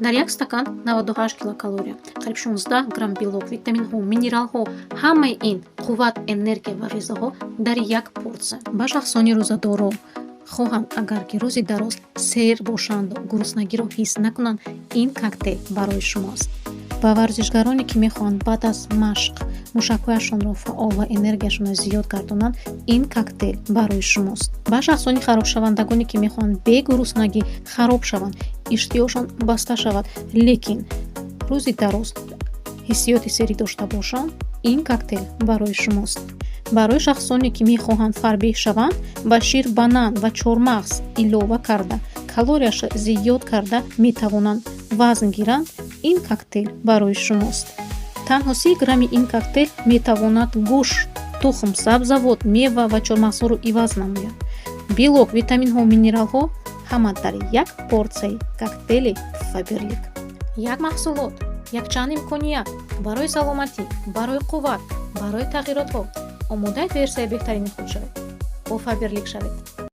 дар як стакан 98 килокалория, қариб 16 грамм белок, витаминҳо, минералҳо, ҳамаи ин қувват, энергия ва ғизоҳо дар як порсия. ба шахсони рӯзадоро хоҳам, агар ки рӯзи дароз сер бошанд, гуруснагиро ҳис накунанд, ин коктейл барои шумост. ба варзишгароне ки мехоҳанд баъд аз машқ мушакҳояшонро фаъол ва энергияшонро зиёд гардонанд, ин коктейл барои шумост. ба шахсони харобшавандагоне ки мехоҳанд бе гуруснагӣ хароб шаванд, иштиҳошон баста шавад, лекин рӯзи дароз ҳиссиёти серӣ дошта бошанд, ин коктейл барои шумост. барои шахсоне ки мехоҳанд фарбеҳ шаванд, ба шир, банан ва чормағз илова карда, калорияш зиёд карда метавонанд вазн гиранд, ин коктейл барои шумост. танҳо 30 грамми ин коктейл метавонад гӯшт, тухм, сабзавот, мева ва чормағзҳоро иваз намояд. белок, витаминҳо, минералҳо ҳама дар як порсияи коктейли Faberlic. як маҳсулот, якчанд имконият барои саломатӣ, барои қувват, барои тағйиротҳо. омодаи версияи беҳтарини худ шавед. бо Faberlic шавед.